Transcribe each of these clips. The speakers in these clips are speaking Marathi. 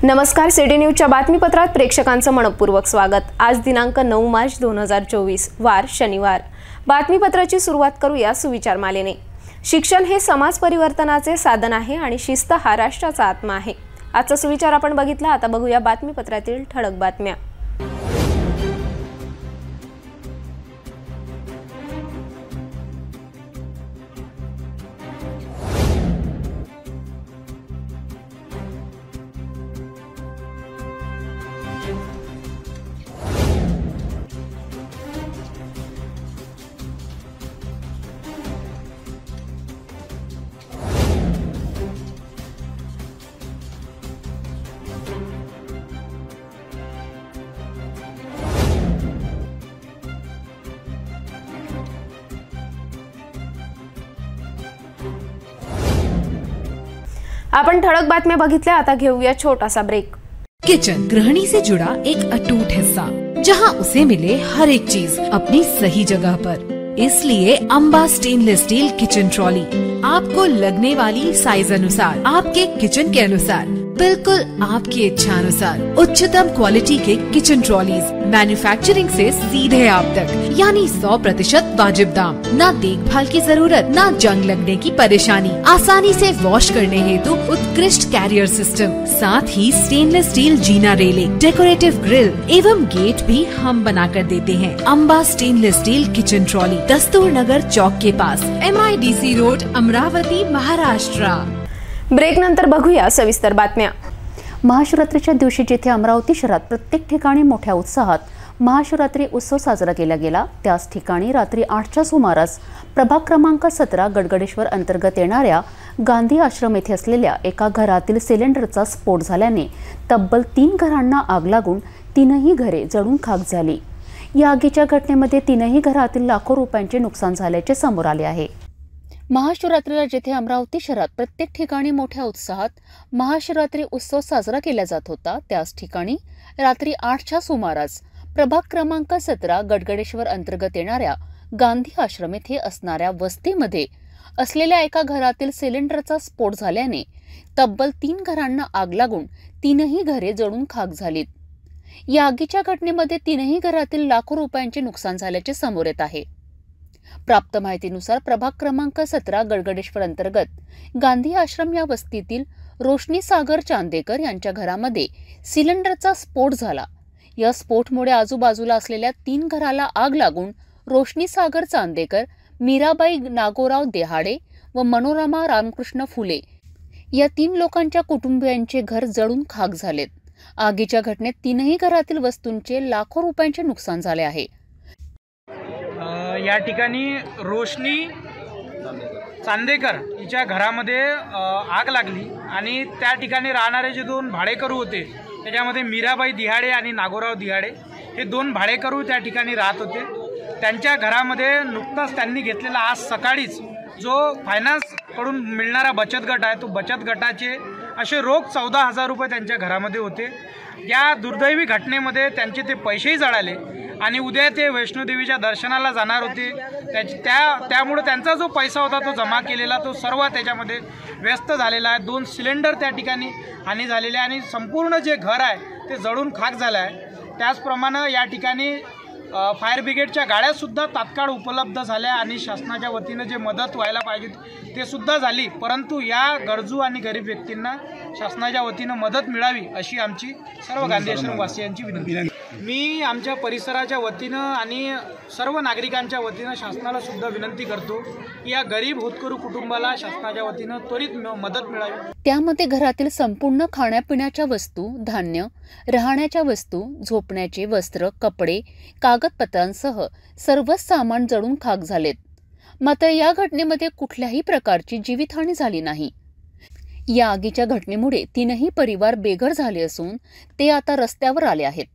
नमस्कार, सिटी न्यूजच्या बातमीपत्रात प्रेक्षकांचं मनपूर्वक स्वागत। आज दिनांक 9 मार्च 2024 वार शनिवार। बातमीपत्राची सुरुवात करूया सुविचारमालेने। शिक्षण हे समाज परिवर्तनाचे साधन आहे आणि शिस्त हा राष्ट्राचा आत्मा आहे। आजचा सुविचार आपण बघितला। आता बघूया बातमीपत्रातील ठळक बातम्या। आपण ठळक बातम्या बघितल्या। आता घेऊया छोटासा ब्रेक। किचन गृहिणी से जुड़ा एक अटूट हिस्सा, जहां उसे मिले हर एक चीज अपनी सही जगह पर। इसलिए Amba stainless steel kitchen trolley आपको लगने वाली साइज अनुसार, आपके किचन के अनुसार, बिल्कुल आपकी इच्छा अनुसार उच्चतम क्वालिटी के किचन ट्रॉलीज मैन्युफैक्चरिंग से सीधे आप तक, यानी 100% वाजिब दाम। ना देखभाल की जरूरत, ना जंग लगने की परेशानी, आसानी से वॉश करने हेतु उत्कृष्ट कैरियर सिस्टम, साथ ही स्टेनलेस स्टील जीना रेलिंग, डेकोरेटिव ग्रिल एवं गेट भी हम बना कर देते हैं। Amba stainless steel kitchen trolley, Dastur Nagar चौक के पास, MIDC road, Amravati, Maharashtra. Break नंतर बघूया सविस्तर बातम्या। महाशिवरात्रीच्या दिवशी जिथे अमरावती शहरात प्रत्येक ठिकाणी मोठ्या उत्साहात महाशिवरात्री उत्सव साजरा केला गेला, त्याच ठिकाणी रात्री 8च्या सुमारास प्रभाग क्रमांक 17 गडगडेश्वर अंतर्गत येणाऱ्या गांधी आश्रम येथे असलेल्या एका घरातील सिलेंडरचा स्फोट झाल्याने तब्बल 3 घरांना आग लागून 3ही घरे जळून खाक झाली। या आगीच्या घटनेमध्ये 3ही घरातील लाखो रुपयांचे नुकसान झाल्याचे समोर आले आहे। महाशिवरात्रीला जिथे अमरावती शहरात प्रत्येक ठिकाणी मोठ्या उत्साहात महाशिवरात्री उत्सव साजरा केला जात होता, त्याच ठिकाणी रात्री 8च्या सुमारास प्रभाग क्रमांक 17 गडगडेश्वर अंतर्गत येणाऱ्या गांधी आश्रम येथे असणाऱ्या वस्तीमध्ये असलेल्या एका घरातील सिलेंडरचा स्फोट झाल्याने तब्बल 3 घरांना आग लागून 3ही घरे जळून खाक झालीत। या आगीच्या घटनेमध्ये 3ही घरातील लाखो रुपयांचे नुकसान झाल्याचे समोर येत आहे। प्राप्त माहितीनुसार प्रभाग क्रमांक 17 गडगडेश्वर अंतर्गत गांधी आश्रम या वस्तीतील रोशनी सागर चांदेकर यांच्या घरामध्ये सिलेंडरचा स्फोट झाला। या स्फोटमुळे आजूबाजूला असलेल्या 3 घराला आग लागून रोशनी सागर चांदेकर, मीराबाई नागोराव देहाडे व मनोरमा रामकृष्ण फुले या 3 लोकांच्या कुटुंबियांचे घर जळून खाक झालेत। आगीच्या घटनेत 3ही घरातील वस्तूंचे लाखो रुपयांचे नुकसान झाले आहे। या ठिकाणी रोशनी चांदेकर हिच्या घरामध्ये आग लागली आणि त्या ठिकाणी राहणारे जे 2 भाडेकरू होते, त्याच्यामध्ये मीराबाई दिहाडे आणि नागोराव दिहाडे हे 2 भाडेकरू त्या ठिकाणी राहत होते। त्यांच्या घरामध्ये नुकताच त्यांनी घेतलेला आज सकाळीच जो फायनान्सकडून मिळणारा बचत गट आहे, तो बचत गटाचे असे रोख 14,000 रुपये त्यांच्या घरामध्ये होते। या दुर्दैवी घटनेमध्ये त्यांचे ते पैसेही जळाले आणि उद्या ते वैष्णोदेवीच्या दर्शनाला जाणार होते। त्यामुळे त्यांचा जो पैसा होता तो जमा केलेला तो सर्व त्याच्यामध्ये व्यस्त झालेला आहे। 2 सिलेंडर त्या ठिकाणी हानी झालेले आहे आणि संपूर्ण जे घर आहे ते जळून खाक झालं आहे। त्याचप्रमाणे या ठिकाणी फायर ब्रिगेडच्या गाड्यासुद्धा तात्काळ उपलब्ध झाल्या आणि शासनाच्या वतीनं जे मदत व्हायला पाहिजे ते सुद्धा झाली, परंतु या गरजू आणि गरीब व्यक्तींना शासनाच्या वतीनं मदत मिळावी अशी आमची सर्व गांधी आश्रम वासियांची विनंती आहे। मी आमच्या परिसराच्या वतीनं आणि सर्व नागरिकांच्या वतीनं शासनाला सुद्धा विनंती करतो की या गरीब होतकरू कुटुंबाला शासनाच्या वतीनं त्वरित मदत मिळावी। त्यामध्ये घरातील संपूर्ण खाण्यापिण्याच्या वस्तू, धान्य, राहण्याच्या वस्तू, झोपण्याचे वस्त्र, कपडे, कागदपत्रांसह सर्वच सामान जळून खाक झालेत। मात्र या घटनेमध्ये कुठल्याही प्रकारची जीवितहानी झाली नाही। या आगीच्या घटनेमुळे 3ही परिवार बेघर झाले असून ते आता रस्त्यावर आले आहेत।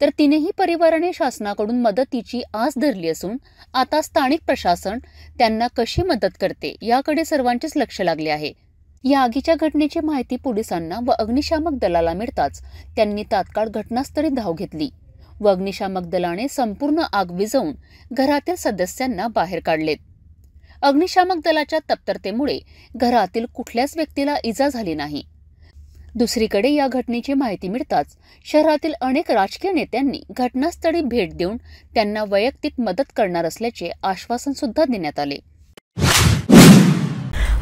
तर 3ही परिवाराने शासनाकडून मदतीची आस धरली असून आता स्थानिक प्रशासन त्यांना कशी मदत करते याकडे सर्वांचेच लक्ष लागले आहे। या आगीच्या घटनेची माहिती पोलिसांना व अग्निशामक दलाला मिळताच त्यांनी तात्काळ घटनास्थळी धाव घेतली व अग्निशामक दलाने संपूर्ण आग विझवून घरातील सदस्यांना बाहेर काढलेत। अग्निशामक दलाच्या तत्परतेमुळे घरातील कुठल्याच व्यक्तीला इजा झाली नाही। दुसरीकडे या घटनेची माहिती मिळताच शहरातील अनेक राजकीय नेत्यांनी घटनास्थळी भेट देऊन त्यांना वैयक्तिक मदत करणार असल्याचे आश्वासन सुद्धा देण्यात आले।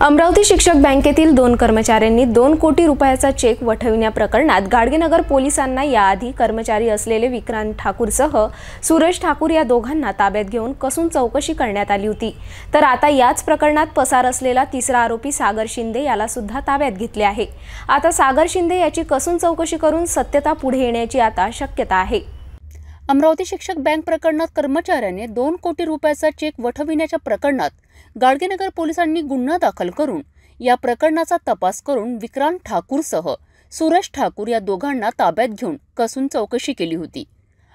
अमरावती शिक्षक बँकेतील 2 कर्मचाऱ्यांनी 2 कोटी रुपयाचा चेक वठविण्याप्रकरणात गाडगेनगर पोलिसांना याआधी कर्मचारी असलेले विक्रांत ठाकूरसह सूरज ठाकूर या दोघांना ताब्यात घेऊन कसून चौकशी करण्यात आली होती। तर आता याच प्रकरणात पसार असलेला तिसरा आरोपी सागर शिंदे याला सुद्धा ताब्यात घेतले आहे। आता सागर शिंदे याची कसून चौकशी करून सत्यता पुढे येण्याची आता शक्यता आहे। अमरावती शिक्षक बँक प्रकरणात कर्मचाऱ्याने 2 कोटी रुपयाचा चेक वठविण्याच्या प्रकरणात गाडगेनगर पोलिसांनी गुन्हा दाखल करून या प्रकरणाचा तपास करून विक्रांत ठाकूरसह सूरज ठाकूर या दोघांना ताब्यात घेऊन कसून चौकशी केली होती।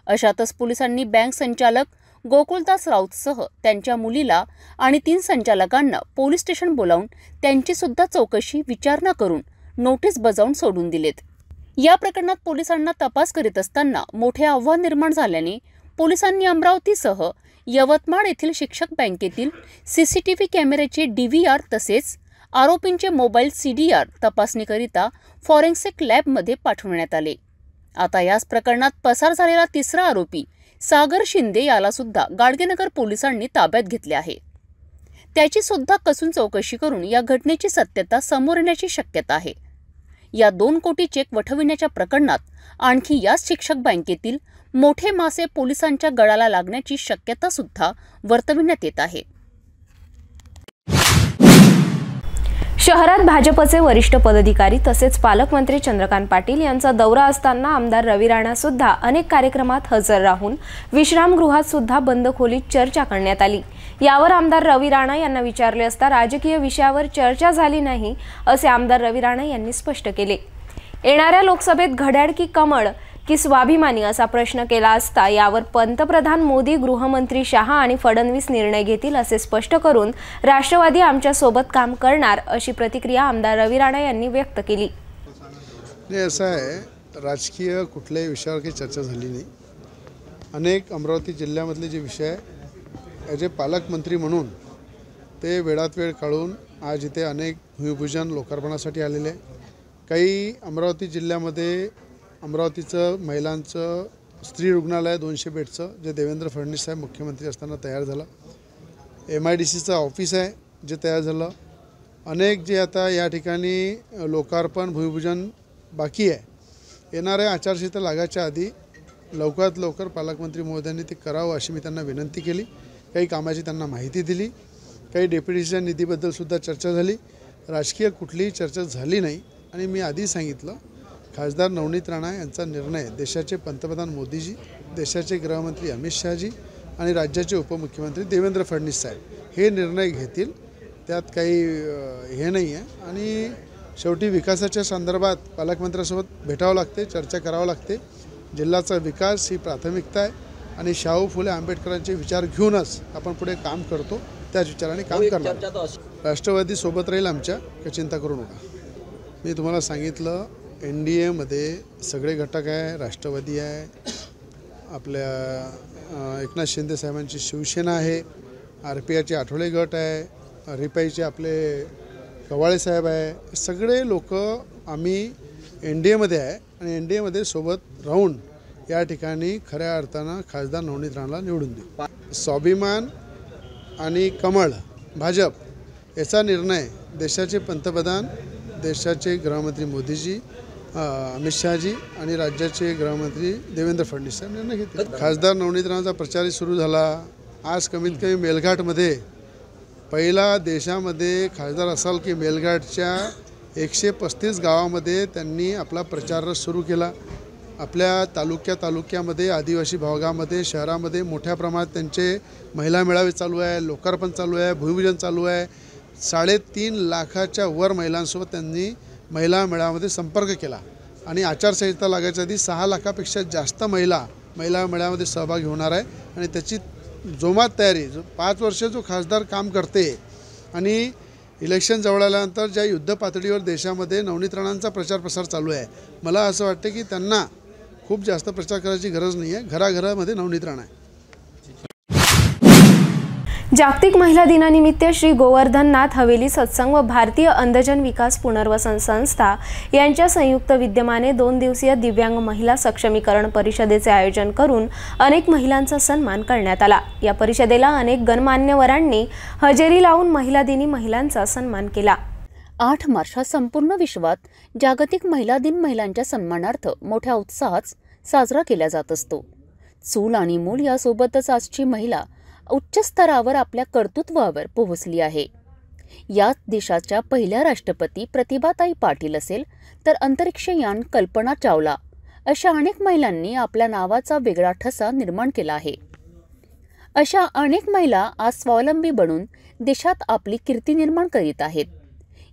अशातच पोलिसांनी बँक संचालक गोकुलदास राऊतसह त्यांच्या मुलीला आणि 3 संचालकांना पोलीस स्टेशन बोलावून त्यांची सुद्धा चौकशी विचारणा करून नोटीस बजावून सोडून दिलेत। या प्रकरणात पोलिसांना तपास करीत असताना मोठे आव्हान निर्माण झाल्याने पोलिसांनी अमरावतीसह यवतमाळ येथील शिक्षक बँकेतील सीसीटीव्ही कॅमेऱ्याचे DVR तसेच आरोपींचे मोबाईल CDR तपासणीकरिता फॉरेन्सिक लॅबमध्ये पाठवण्यात आले। आता याच प्रकरणात पसार झालेला तिसरा आरोपी सागर शिंदे याला सुद्धा गाडगेनगर पोलिसांनी ताब्यात घेतले आहे। त्याची सुद्धा कसून चौकशी करून या घटनेची सत्यता समोर येण्याची शक्यता आहे। या 2 कोटी चेक वठविण्याच्या प्रकरणात आणखी याच शिक्षक बँकेतील मोठे मासे पोलिसांच्या गळाला लागण्याची शक्यता सुद्धा वर्तविण्यात येत आहे। शहरात भाजपचे वरिष्ठ पदाधिकारी तसेच पालकमंत्री चंद्रकांत पाटील यांचा दौरा असताना आमदार रवी राणा सुद्धा अनेक कार्यक्रमात हजर राहून विश्रामगृहात सुद्धा बंद खोलीत चर्चा करण्यात आली। यावर आमदार रवी राणा यांना विचारले असता राजकीय विषयावर चर्चा झाली नाही असे आमदार रवी राणा यांनी स्पष्ट केले। येणाऱ्या लोकसभेत घड्याळ की कमळ की स्वाभिमानी असा प्रश्न केला असता यावर पंतप्रधान मोदी, गृहमंत्री शहा आणि फडणवीस निर्णय घेतील असे स्पष्ट करून राष्ट्रवादी आमच्या सोबत काम करणार अशी प्रतिक्रिया आमदार रवी राणा यांनी व्यक्त केली। असं आहे, राजकीय कुठल्याही विषयावर काही चर्चा झाली नाही। अनेक अमरावती जिल्ह्यामधले जे विषय ॲज ए पालकमंत्री म्हणून ते वेळात वेळ काढून आज इथे अनेक भूमिपूजन लोकार्पणासाठी आलेले। काही अमरावती जिल्ह्यामध्ये अमरावतीचं महिलांचं स्त्री रुग्णालय 200 बेडचं जे देवेंद्र फडणवीस साहेब मुख्यमंत्री असताना तयार झालं। MIDCचं ऑफिस आहे जे तयार झालं। अनेक जे आता या ठिकाणी लोकार्पण भूमिपूजन बाकी आहे। येणाऱ्या आचारसंहिता लागायच्या आधी लवकरात लवकर पालकमंत्री महोदयांनी ते करावं अशी मी त्यांना विनंती केली। काही कामाची त्यांना माहिती दिली। काही डेप्युटीच्या निधीबद्दलसुद्धा चर्चा झाली। राजकीय कुठलीही चर्चा झाली नाही। आणि मी आधी सांगितलं, खासदार नवनीत राणा यांचा निर्णय देशाचे पंतप्रधान मोदीजी, देशाचे गृहमंत्री अमित शहाजी आणि राज्याचे उपमुख्यमंत्री देवेंद्र फडणवीस साहेब हे निर्णय घेतील, त्यात काही हे नाही आहे। आणि शेवटी विकासाच्या संदर्भात पालकमंत्र्यांसोबत भेटावं लागते, चर्चा करावं लागते। जिल्ह्याचा विकास ही प्राथमिकता आहे आणि शाहू फुले आंबेडकरांचे विचार घेऊनच आपण पुढे काम करतो, त्याच विचाराने काम करणार। राष्ट्रवादी सोबत राहील आमच्या, काही चिंता करू नका। मी तुम्हाला सांगितलं, NDA मध्ये सगळे घटक आहे। राष्ट्रवादी आहे, आपल्या एकनाथ शिंदे साहेबांची शिवसेना आहे, RPIचे आठवले गट आहे, रिपाईचे आपले कवाळे साहेब आहे। सगळे लोक आम्ही NDA मध्ये आहे आणि NDA मध्ये सोबत राहून या ठिकाणी खऱ्या अर्थानं खासदार नवनीत राणाला निवडून देऊ। स्वाभिमान आणि कमळ भाजप याचा निर्णय देशाचे पंतप्रधान, देशाचे गृहमंत्री मोदीजी, अमित शहाजी आणि राज्याचे गृहमंत्री देवेंद्र फडणवीस साहेब निर्णय घेतले। खासदार नवनीत राणाचा प्रचारही सुरू झाला। आज कमीत कमी मेलघाटमध्ये पहिला देशामध्ये खासदार असाल की मेलघाटच्या 135 गावामध्ये त्यांनी आपला प्रचार सुरू केला। आपल्या तालुक्यामध्ये आदिवासी भागामध्ये शहरामध्ये मोठ्या प्रमाणात त्यांचे महिला मेळावे चालू आहे, लोकार्पण चालू आहे, भूमिपूजन चालू आहे। 3.5 लाखाच्या वर महिलांसोबत त्यांनी महिला मेळाव्यामध्ये संपर्क केला आणि आचारसंहिता लागायच्या आधी 6 लाखापेक्षा जास्त महिला मेळाव्यामध्ये सहभागी होणार आहे। आणि त्याची जोमात तयारी, जो 5 वर्ष जो खासदार काम करते आणि इलेक्शन जवळ आल्यानंतर ज्या युद्ध पातळीवर देशामध्ये नवनीत राणांचा प्रचार प्रसार चालू आहे, मला असं वाटतं की त्यांना खूप जास्त प्रचार करायची गरज नाही आहे। घराघरामध्ये नवनीत राणा आहे। जागतिक महिला दिनानिमित्त श्री गोवर्धननाथ हवेली सत्संग व भारतीय अंधजन विकास पुनर्वसन संस्था यांच्या संयुक्त विद्यमाने 2 दिवसीय दिव्यांग महिला सक्षमीकरण परिषदेचे आयोजन करून अनेक महिलांचा सन्मान करण्यात आला। या परिषदेला अनेक गणमान्यवरांनी हजेरी लावून महिला दिनी महिलांचा सन्मान केला। 8 मार्च हा संपूर्ण विश्वात जागतिक महिला दिन महिलांच्या सन्मानार्थ मोठ्या उत्साहात साजरा केला जात असतो। चूल आणि मूल यासोबतच आजची महिला उच्च स्तरावर आपल्या कर्तृत्वावर पोहोचली आहे। या देशाच्या पहिल्या राष्ट्रपती प्रतिभाताई पाटील असेल तर अंतरिक्षयान कल्पना चावला अशा अनेक महिलांनी आपल्या नावाचा वेगळा ठसा निर्माण केला आहे। अशा अनेक महिला आज स्वावलंबी बनून देशात आपली कीर्ती निर्माण करीत आहेत।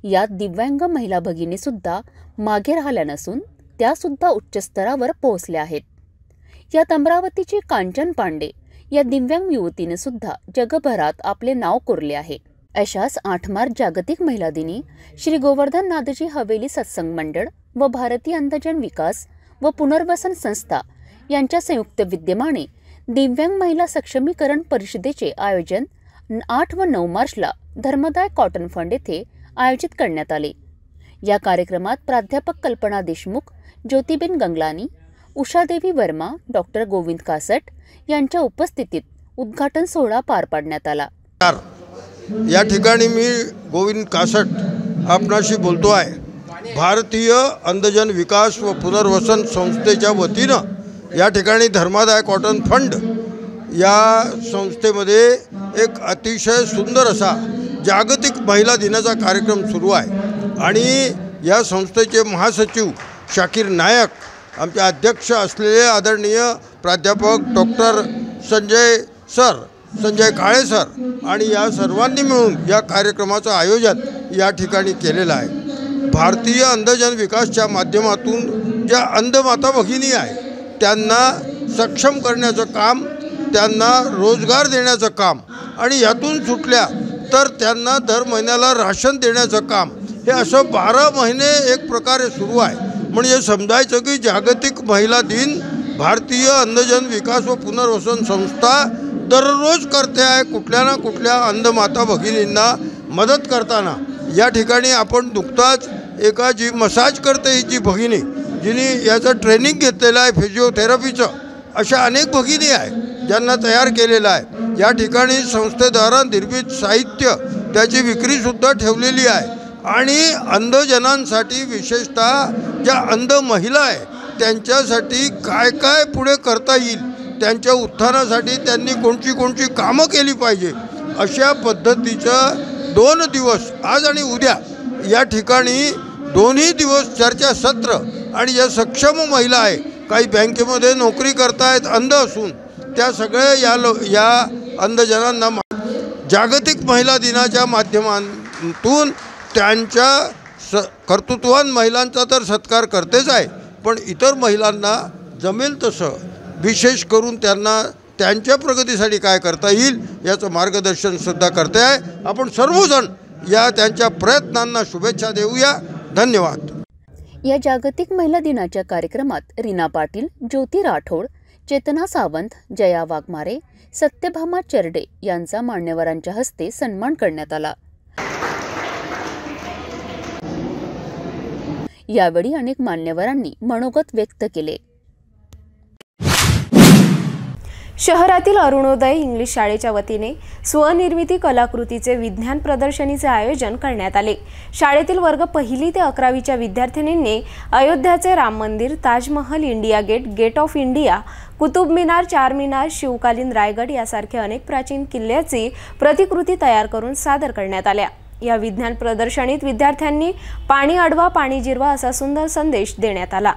यात दिव्यांग महिला भगिनी सुद्धा मागे राहिल्या नसून त्या सुद्धा उच्च स्तरावर पोहोचल्या आहेत। यात अमरावतीची कांचन पांडे या दिव्यांग युवतीने सुद्धा जगभरात आपले नाव कोरले आहे। अशाच 8 मार्च जागतिक महिला दिनी श्री गोवर्धननाथजी हवेली सत्संग मंडळ व भारतीय अंधजन विकास व पुनर्वसन संस्था यांच्या संयुक्त विद्यमाने दिव्यांग महिला सक्षमीकरण परिषदेचे आयोजन 8 व 9 मार्चला धर्मदाय कॉटन फंड येथे आयोजित करण्यात आले। या कार्यक्रमात प्राध्यापक कल्पना देशमुख, ज्योतिबेन गंगलानी, उषादेवी वर्मा, डॉक्टर गोविंद कासट यांच्या उपस्थितीत उद्घाटन सोहळा पार पाडण्यात आला। या ठिकाणी मी गोविंद कासट आपणाशी बोलतो आहे। भारतीय अंधजन विकास व पुनर्वसन संस्थेच्या वतीनं या ठिकाणी धर्मादाय कॉटन फंड या संस्थेमध्ये एक अतिशय सुंदर असा जागतिक महिला दिनाचा कार्यक्रम सुरू आहे आणि या संस्थेचे महासचिव शाकीर नायक, आमचे अध्यक्ष असलेले आदरणीय प्राध्यापक डॉक्टर संजय काळे सर आणि या सर्वांनी मिळून या कार्यक्रमाचं आयोजन या ठिकाणी केलेलं आहे। भारतीय अंधजन विकासच्या माध्यमातून ज्या अंधमाता भगिनी आहे त्यांना सक्षम करण्याचं काम, त्यांना रोजगार देण्याचं काम आणि यातून सुटल्या तर त्यांना दर महिन्याला राशन देण्याचं काम, हे असं 12 महिने एक प्रकारे सुरू आहे। म्हणजे समजायचं की जागतिक महिला दिन भारतीय अंधजन विकास व पुनर्वसन संस्था दररोज करते आहे कुठल्या ना कुठल्या अंधमाता भगिनींना मदत करताना। या ठिकाणी आपण नुकताच एका जी मसाज करते ही जी भगिनी जिने याचं ट्रेनिंग घेतलेलं आहे फिजिओथेरपीचं, अशा अनेक भगिनी आहे ज्यांना तयार केलेलं आहे। या ठिकाणी संस्थेद्वारा निर्मित साहित्य त्याची विक्रीसुद्धा ठेवलेली आहे आणि अंधजनांसाठी विशेषतः ज्या अंध महिला आहे त्यांच्यासाठी काय काय पुढे करता येईल, त्यांच्या उत्थानासाठी त्यांनी कोणची कामं केली पाहिजे अशा पद्धतीचं 2 दिवस आज आणि उद्या या ठिकाणी दोन्ही दिवस चर्चासत्र आणि ज्या सक्षम महिला आहे, काही बँकेमध्ये नोकरी करतायत अंध असून, त्या सगळ्या या अंधजनांना जागतिक महिला दिनाच्या माध्यमातून त्यांच्या कर्तृत्ववान महिलांचा तर सत्कार करतेच आहे, पण इतर महिलांना जमेल तसं विशेष करून त्यांना त्यांच्या प्रगतीसाठी काय करता येईल याचं मार्गदर्शनसुद्धा करते आहे। आपण सर्वजण या त्यांच्या प्रयत्नांना शुभेच्छा देऊया। धन्यवाद। या जागतिक महिला दिनाच्या कार्यक्रमात रीना पाटील, ज्योती राठोड, चेतना सावंत, जया वाघमारे, सत्यभामा चरडे यांचा मान्यवरांच्या हस्ते सन्मान करण्यात आला। यावेळी अनेक मान्यवरांनी मनोगत व्यक्त केले। शहरातील अरुणोदय इंग्लिश शाळेच्या वतीने स्वनिर्मिती कलाकृतीचे विज्ञान प्रदर्शनीचे आयोजन करण्यात आले। शाळेतील वर्ग 1ली ते 11वीच्या विद्यार्थिनींनी अयोध्याचे Ram Mandir, Taj Mahal, India gate, gate of India, Qutub Minar, Char Minar, शिवकालीन रायगड यासारखे अनेक प्राचीन किल्ल्याची प्रतिकृती तयार करून सादर करण्यात आल्या। या विज्ञान प्रदर्शनीत विद्यार्थ्यांनी पाणी अडवा पाणी जिरवा असा सुंदर संदेश देण्यात आला।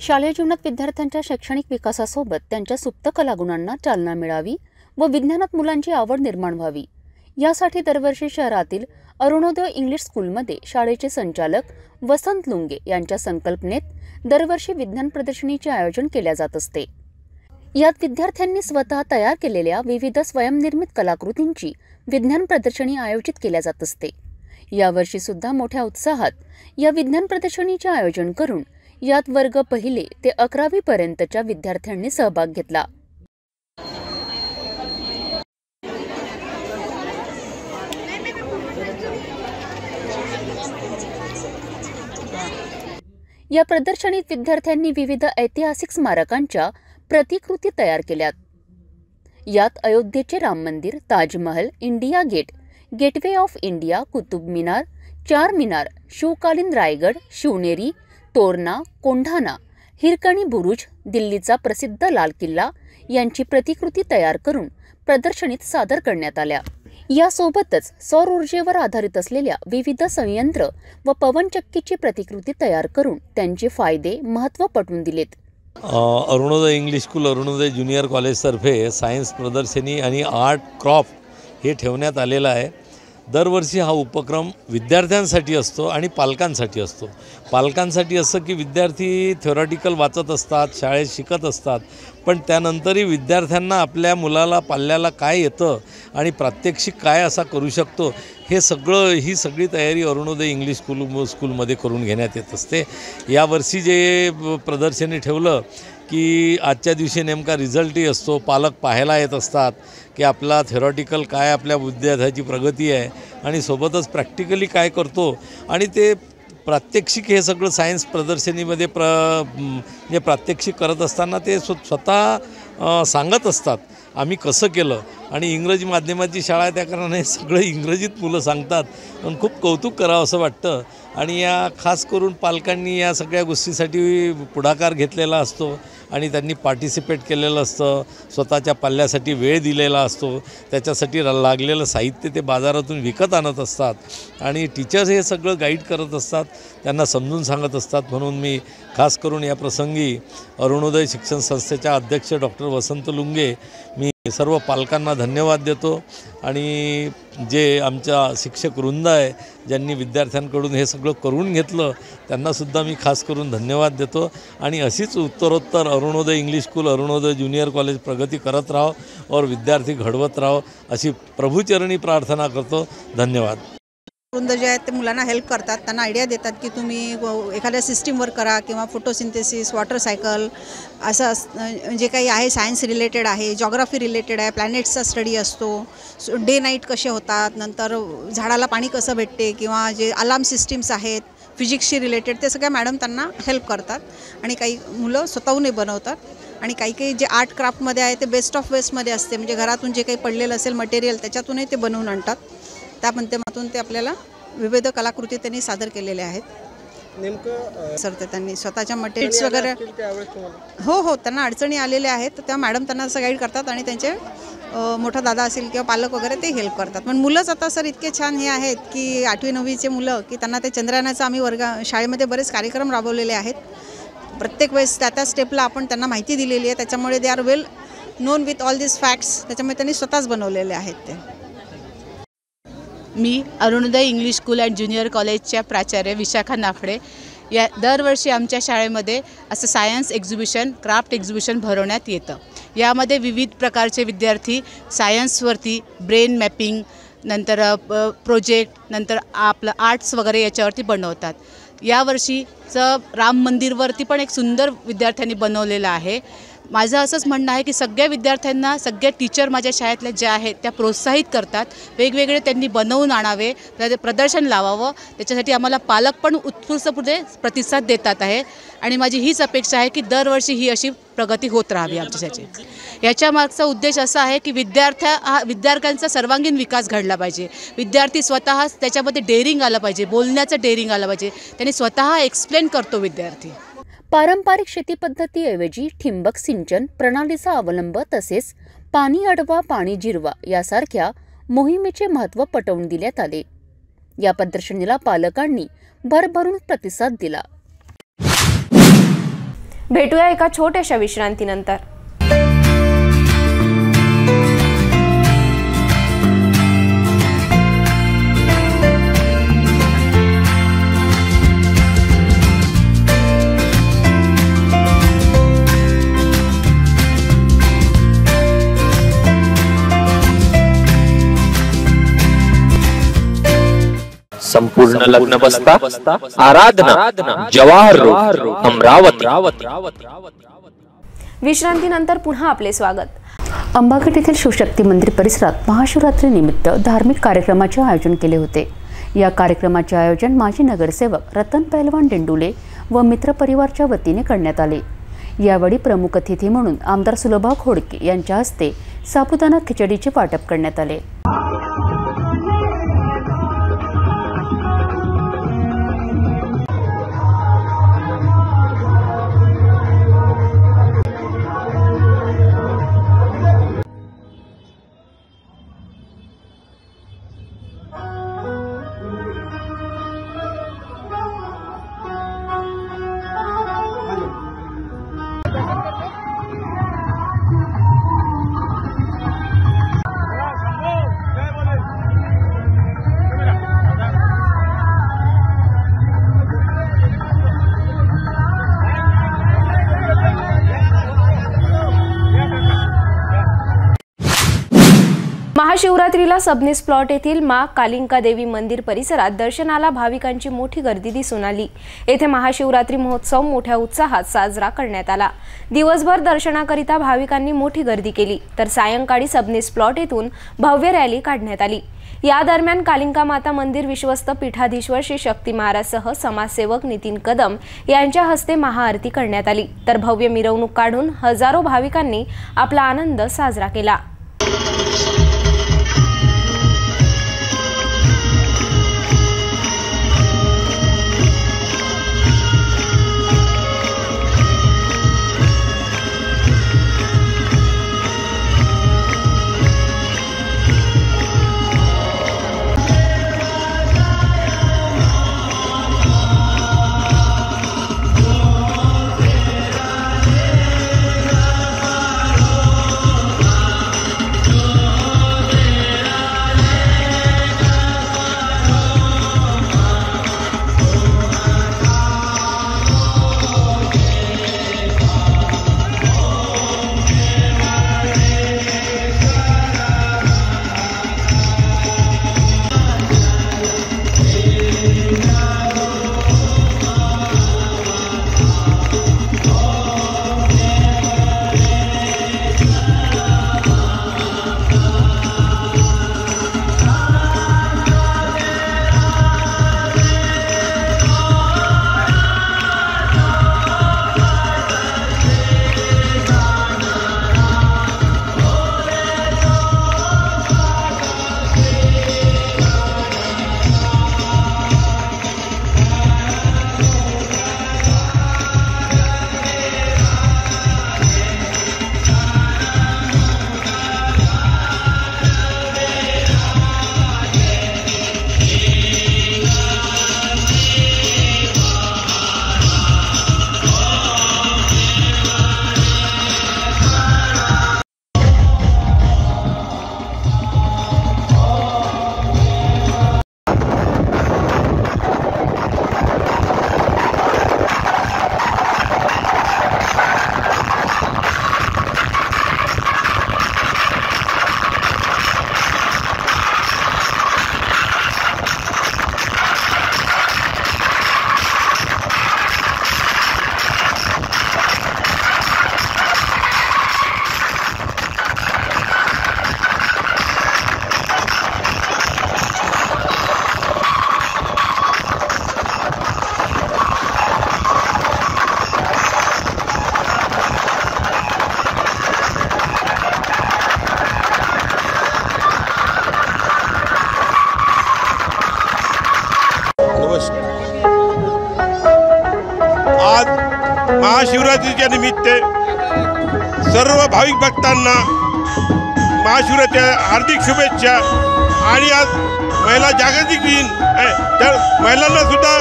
शालेय जीवनात विद्यार्थ्यांच्या शैक्षणिक विकासासोबत त्यांच्या सुप्त कलागुणांना चालना मिळावी व विज्ञानात मुलांची आवड निर्माण व्हावी यासाठी दरवर्षी शहरातील अरुणोदय इंग्लिश स्कूलमध्ये शाळेचे संचालक वसंत लुंगे यांच्या संकल्पनेत दरवर्षी विज्ञान प्रदर्शनीचे आयोजन केले जात असते। यात विद्यार्थ्यांनी स्वतः तयार केलेल्या विविध स्वयंनिर्मित कलाकृतींची विज्ञान प्रदर्शनी आयोजित केल्या जात असते। यावर्षी सुद्धा मोठ्या उत्साहात या विज्ञान प्रदर्शनीचे आयोजन करून यात वर्ग 1 ते 11वी पर्यंतच्या विद्यार्थ्यांनी सहभाग घेतला। या प्रदर्शनीत विद्यार्थ्यांनी विविध ऐतिहासिक स्मारकांच्या प्रतिकृती तयार केल्यात। यात अयोध्येचे Ram Mandir, Taj Mahal, India gate, gateway of India, Qutub Minar, Char Minar, शिवकालीन रायगड, शिवनेरी, तोरणा, कोंढाणा, हिरकणी बुरुज, दिल्लीचा प्रसिद्ध लाल किल्ला यांची प्रतिकृती तयार करून प्रदर्शनीत सादर करण्यात आल्या। यासोबतच सौर ऊर्जेवर आधारित असलेल्या विविध संयंत्र व पवनचक्कीची प्रतिकृती तयार करून त्यांचे फायदे, महत्त्व पटवून दिलेत। Arunoday English school, Arunoday junior कॉलेजतर्फे science प्रदर्शनी आणि आर्ट क्राफ्ट हे ठेवण्यात आलेलं आहे। दरवर्षी हा उपक्रम विद्यार्थ्यांसाठी असतो आणि पालकांसाठी असतो। पालकांसाठी असं की विद्यार्थी थेरॉटिकल वाचत असतात, शाळेत शिकत असतात, पण त्यानंतरही विद्यार्थ्यांना आपल्या मुलाला पाल्याला काय येतं आणि प्रात्यक्षिक काय असा करू शकतो हे ही सगळी तयारी अरुणोदय इंग्लिश स्कूलमध्ये करून घेण्यात येत असते। यावर्षी जे प्रदर्शनी ठेवलं की आजच्या दिवशी नेमका रिझल्टही असतो, पालक पाहायला येत असतात की आपला थेरॉटिकल काय, आपल्या विद्यार्थ्याची प्रगती आहे आणि सोबतच प्रॅक्टिकली काय करतो आणि ते प्रात्यक्षिक हे सगळं सायन्स प्रदर्शनीमध्ये म्हणजे प्रात्यक्षिक करत असताना ते स्वतः सांगत असतात आम्ही कसं केलं। आणि इंग्रजी माध्यमाची शाळा आहे त्या कारणाने सगळं इंग्रजीत मुलं सांगतात, पण खूप कौतुक करावं असं वाटतं। आणि या खास करून पालकांनी या सगळ्या गोष्टीसाठी पुढाकार घेतलेला असतो आणि त्यांनी पार्टिसिपेट केलेलं असतं, स्वतःच्या पाल्यासाठी वेळ दिलेला असतो, त्याच्यासाठी लागलेलं साहित्य ते बाजारातून विकत आणत असतात आणि टीचर्स हे सगळं गाईड करत असतात, त्यांना समजून सांगत असतात। म्हणून मी खास करून या प्रसंगी अरुणोदय शिक्षण संस्थेच्या अध्यक्ष डॉक्टर वसंत लुंगे मी सर्व पालकांना धन्यवाद देतो आणि जे आमच्या शिक्षक वृंद आहे ज्यांनी विद्यार्थ्यांकडून हे सगळं करून घेतलं त्यांनासुद्धा मी खास करून धन्यवाद देतो। आणि अशीच उत्तरोत्तर Arunoday English school, Arunoday junior college प्रगती करत राहो और विद्यार्थी घडवत राहो अशी प्रभुचरणी प्रार्थना करतो। धन्यवाद। वृंद जे आहेत ते मुलांना हेल्प करतात, त्यांना आयडिया देतात की तुम्ही एखाद्या सिस्टीमवर करा किंवा फोटोसिंथेसिस, वॉटर सायकल असं जे काही आहे सायन्स रिलेटेड आहे, जॉग्राफी रिलेटेड आहे, प्लॅनेट्सचा स्टडी असतो, डे नाईट कसे होतात, नंतर झाडाला पाणी कसं भेटते किंवा जे अलार्म सिस्टीम्स आहेत फिजिक्सशी रिलेटेड ते सगळ्या मॅडम त्यांना हेल्प करतात। आणि काही मुलं स्वतःहूनही बनवतात आणि काही जे आर्ट क्राफ्टमध्ये आहे ते बेस्ट ऑफ वेस्टमध्ये असते, म्हणजे घरातून जे काही पडलेलं असेल मटेरियल त्याच्यातूनही ते बनवून आणतात। त्या माध्यमातून ते आपल्याला विविध कलाकृती त्यांनी सादर केलेल्या आहेत। नेमकं सर ते त्यांनी स्वतःच्या मटेरियल्स वगैरे हो त्यांना अडचणी आलेल्या आहेत तर त्या मॅडम त्यांना असं गाईड करतात आणि त्यांचे मोठा दादा असेल किंवा पालक वगैरे ते हेल्प करतात। पण मुलंच आता सर इतके छान हे आहेत की 8वी 9वीचे मुलं की त्यांना ते चंद्रयानाचं आम्ही शाळेमध्ये बरेच कार्यक्रम राबवलेले आहेत। प्रत्येक वेळेस त्या स्टेपला आपण त्यांना माहिती दिलेली आहे, त्याच्यामुळे they are well non with all this facts, त्याच्यामुळे त्यांनी स्वतःच बनवलेले आहेत ते। मी Arunoday English school and junior कॉलेजच्या प्राचार्य विशाखा नाफडे। या दरवर्षी आमच्या शाळेमध्ये असं सायन्स एक्झिबिशन, क्राफ्ट एक्झिबिशन भरवण्यात येतं। यामध्ये विविध प्रकारचे विद्यार्थी सायन्सवरती ब्रेन मॅपिंग, नंतर प्रोजेक्ट, नंतर आपलं आर्ट्स वगैरे याच्यावरती बनवतात। यावर्षीचं राम मंदिरवरती पण एक सुंदर विद्यार्थ्यांनी बनवलेलं आहे। माझं असंच म्हणणं आहे की सगळ्या विद्यार्थ्यांना सगळ्या टीचर माझ्या शाळेतल्या ज्या आहेत त्या प्रोत्साहित करतात, वेगवेगळे त्यांनी बनवून आणावे, प्रदर्शन लावावं, त्याच्यासाठी आम्हाला पालक पण उत्स्फूर्तपणे प्रतिसाद देतात आहे। आणि माझी हीच अपेक्षा आहे की दरवर्षी ही अशी प्रगती होत राहावी आमच्यासाठी। याच्या मागचा उद्देश असा आहे की विद्यार्थ्यांचा सर्वांगीण विकास घडला पाहिजे, विद्यार्थी स्वतः त्याच्यामध्ये डेअरिंग आलं पाहिजे, बोलण्याचं डेअरिंग आलं पाहिजे, त्यांनी स्वतः एक्सप्लेन करतो विद्यार्थी। पारंपरिक शेती पद्धतीऐवजी ठिंबक सिंचन प्रणालीचा अवलंब तसेच पाणी अडवा पाणी जिरवा यासारख्या मोहिमेचे महत्त्व पटवून देण्यात आले। या प्रदर्शनीला पालकांनी भरभरून प्रतिसाद दिला। भेटूया एका छोट्याशा विश्रांतीनंतर। संपूर्ण लग्न बसता आराधना जवाहर रोड अमरावती। विश्रांतीनंतर पुन्हा आपले स्वागत। अंबाघाट येथील शिवशक्ती मंदिर परिसरात महाशिवरात्री निमित्त धार्मिक कार्यक्रमाचे आयोजन केले होते। या कार्यक्रमाचे आयोजन माजी नगरसेवक रतन पहलवान डेंडुले, व मित्रपरिवारच्या वतीने करण्यात आले। यावेळी प्रमुख अतिथी म्हणून आमदार सुलभा खोडके यांच्या हस्ते साबुदाणा खिचडीचे वाटप करण्यात आले। महाशिवरात्रीला सबनीस प्लॉट येथील मां कालिंका देवी मंदिर परिसरात दर्शनाला भाविकांची मोठी गर्दी दिसून आली। येथे महाशिवरात्री महोत्सव मोठ्या उत्साहात साजरा करण्यात आला। दिवसभर दर्शनाकरिता भाविकांनी मोठी गर्दी केली, तर सायंकाळी सबनीस प्लॉट येथून भव्य रॅली काढण्यात आली। या दरम्यान कालिंका माता मंदिर विश्वस्त पीठाधीश्वर श्री शक्ती महाराजसह समाजसेवक नितीन कदम यांच्या हस्ते महाआरती करण्यात आली, तर भव्य मिरवणूक काढून हजारो भाविकांनी आपला आनंद साजरा केला। आज महाशिवरात्रीच्या निमित्त सर्व भाविक भक्तांना महाशिवरात्रीच्या हार्दिक शुभेच्छा। आणि आज महिला जागतिक दिन आहे, तर महिलांना सुद्धा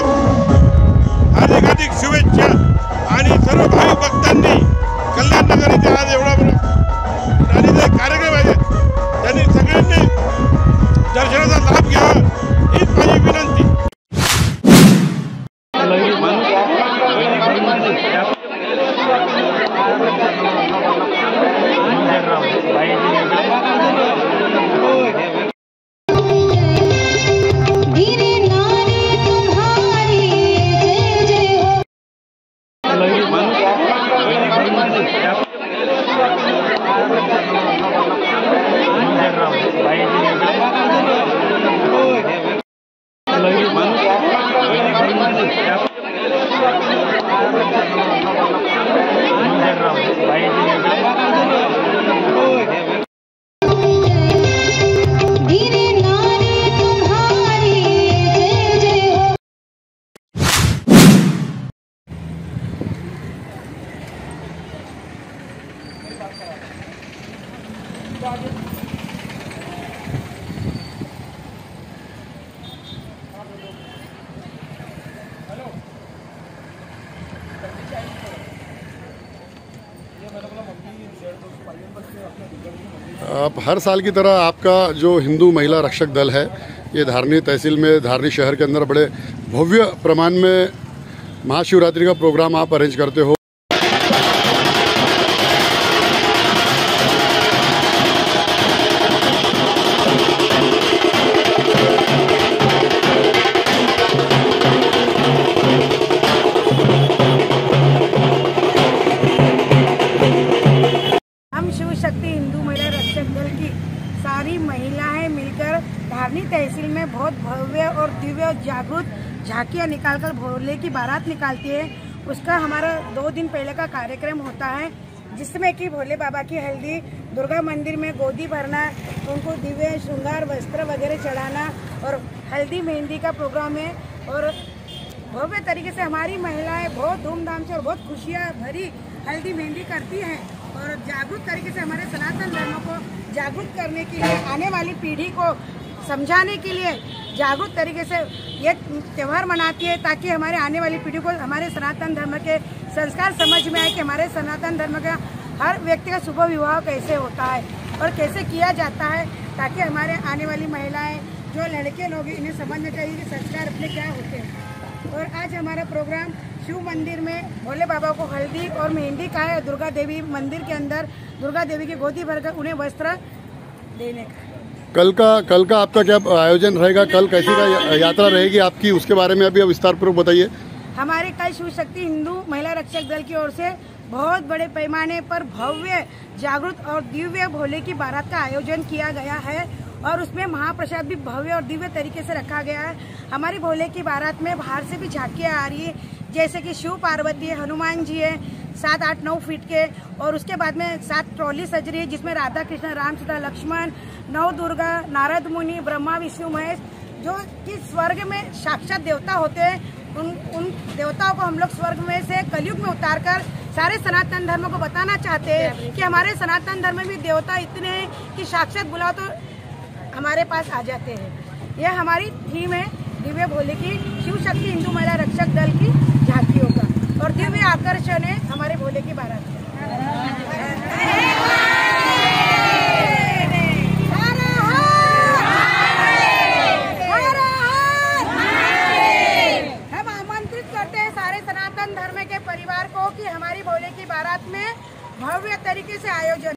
हार्दिक शुभेच्छा। आणि सर्व भाविक भक्तांनी कल्याणनगर इथे आज एवढा कार्यक्रम आहे, त्यांनी सगळ्यांनी दर्शनाचा लाभ घ्यावा हीच माझी विनंती। अब हर साल की तरह आपका जो हिंदू महिला रक्षक दल है, ये धारनी तहसील में, धारनी शहर के अंदर बड़े भव्य प्रमाण में महाशिवरात्रि का प्रोग्राम आप अरेंज करते हो। सारी महिलाएं मिलकर धारनी तहसील में बहुत भव्य और दिव्य और जागरूक झांकियां निकालकर भोले की बारात निकालती है। उसका हमारा 2 दिन पहले का कार्यक्रम होता है, जिसमें कि भोले बाबा की हल्दी, दुर्गा मंदिर में गोदी भरना, उनको दिव्य श्रृंगार वस्त्र वगैरह चढ़ाना और हल्दी मेहंदी का प्रोग्राम है। और भव्य तरीके से हमारी महिलाएं बहुत धूमधाम से और बहुत खुशियाँ भरी हल्दी मेहंदी करती हैं और जागरूक तरीके से हमारे सनातन धर्म को जागरूक करने के लिए, आने वाली पीढ़ी को समझाने के लिए जागरूक तरीके से ये त्यौहार मनाती है, ताकि हमारे आने वाली पीढ़ी को हमारे सनातन धर्म के संस्कार समझ में आए कि हमारे सनातन धर्म का हर व्यक्ति का शुभ विवाह कैसे होता है और कैसे किया जाता है, ताकि हमारे आने वाली महिलाएं, जो लड़के लोग, इन्हें समझना चाहिए कि संस्कार अपने क्या होते हैं। और आज हमारा प्रोग्राम शिव मंदिर में भोले बाबा को हल्दी और मेहंदी का है, दुर्गा देवी मंदिर के अंदर दुर्गा देवी की गोदी भरकर उन्हें वस्त्र देने का। कल का आपका क्या आयोजन रहेगा? कल कैसी का यात्रा रहेगी आपकी, उसके बारे में अभी विस्तार पूर्वक बताइए। हमारे कल शिव शक्ति हिंदू महिला रक्षक दल की ओर से बहुत बड़े पैमाने पर भव्य, जागृत और दिव्य भोले की बारात का आयोजन किया गया है और उसमें महाप्रसाद भी भव्य और दिव्य तरीके से रखा गया है। हमारी भोले की बारात में बाहर से भी झांकियाँ आ रही है, जैसे कि शिव पार्वती है, हनुमान जी है 7, 8, 9 फीट के, और उसके बाद में 7 ट्रॉली सज रही है, जिसमें राधा कृष्ण, राम सीता लक्ष्मण, 9 दुर्गा, नारद मुनि, ब्रह्मा विष्णु महेश, जो कि स्वर्ग में साक्षात देवता होते हैं। उन देवताओं को हम लोग स्वर्ग में से कलयुग में उतारकर सारे सनातन धर्म को बताना चाहते हैं कि हमारे सनातन धर्म में भी देवता इतने हैं कि साक्षात बुलाओ तो हमारे पास आ जाते हैं। यह हमारी थीम है दिव्य भोले की, शिव शक्ति हिंदू महिला रक्षक दल की झांकियों का, और दिव्य आकर्षण है हमारे भोले की बारात। हम आमंत्रित करते हैं सारे सनातन धर्म के परिवार को कि हमारी भोले की बारात में भव्य तरीके से आयोजन।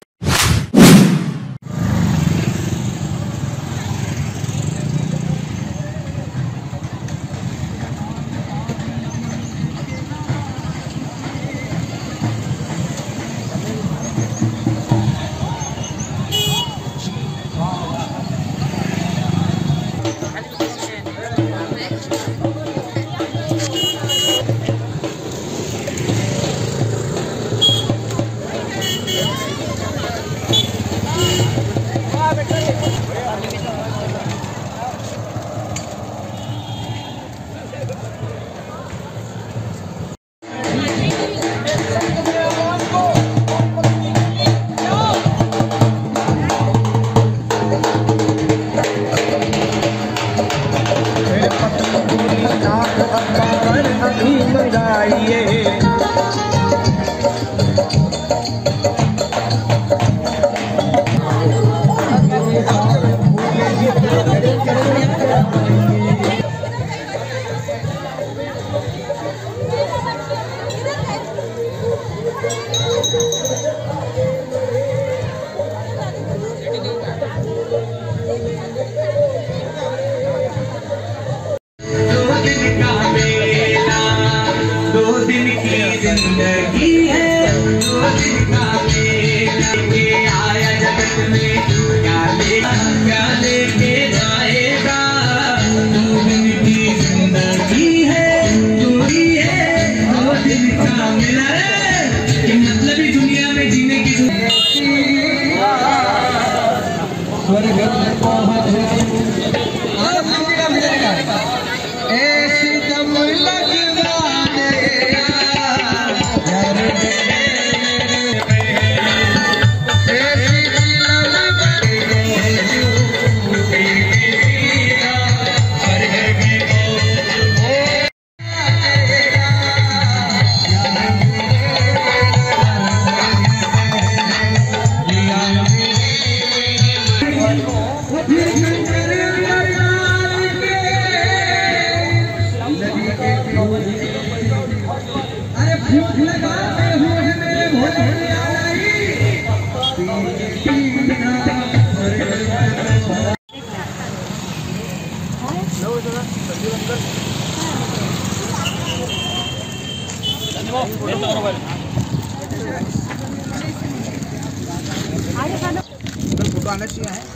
फोटो आना चाहिए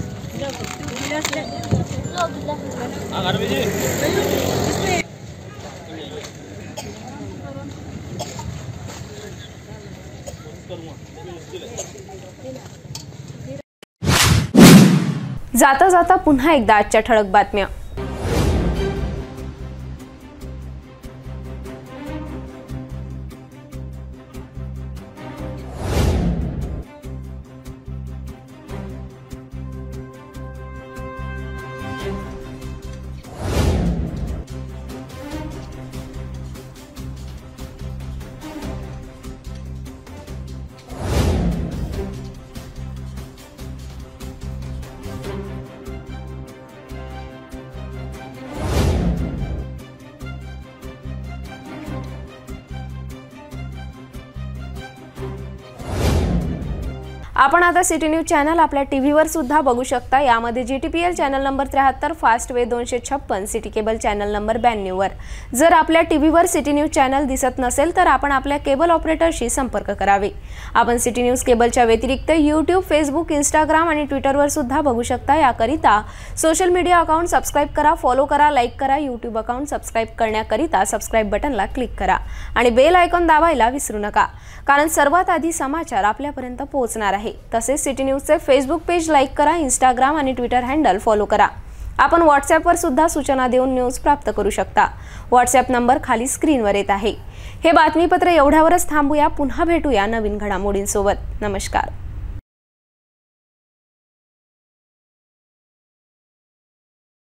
जाता जाता पुन्हा एकदा आजच्या ठळक बातम्या। आपण आता सिटी न्यूज चॅनल आपल्या टीव्हीवर सुद्धा बघू शकता। यामध्ये GTPL channel number 73, fast way 256, city cable channel number 92 वर। जर आपल्या टीव्हीवर सिटी न्यूज चॅनल दिसत नसेल तर आपण आपल्या केबल ऑपरेटरशी संपर्क करावे। आपण सिटी न्यूज केबलच्या व्यतिरिक्त YouTube, Facebook, Instagram आणि ट्विटरवर सुद्धा बघू शकता। याकरिता सोशल मीडिया अकाउंट सबस्क्राइब करा, फॉलो करा, लाईक करा। YouTube अकाउंट सबस्क्राइब करण्याकरिता सबस्क्राइब बटनला क्लिक करा आणि बेल आयकॉन दाबायला विसरू नका, कारण सर्वात आधी समाचार आपल्यापर्यंत पोहोचणार आहे। तसेच सिटी न्यूजचे फेसबुक पेज लाईक करा, इंस्टाग्राम आणि ट्विटर हँडल फॉलो करा। आपण व्हॉट्सॲपवर सुद्धा सूचना देऊन न्यूज प्राप्त करू शकता। व्हॉट्सॲप नंबर खाली स्क्रीनवर येत आहे। हे बातमीपत्र एवढ्यावरच थांबूया, पुन्हा भेटूया नवीन घडामोडींसोबत। नमस्कार।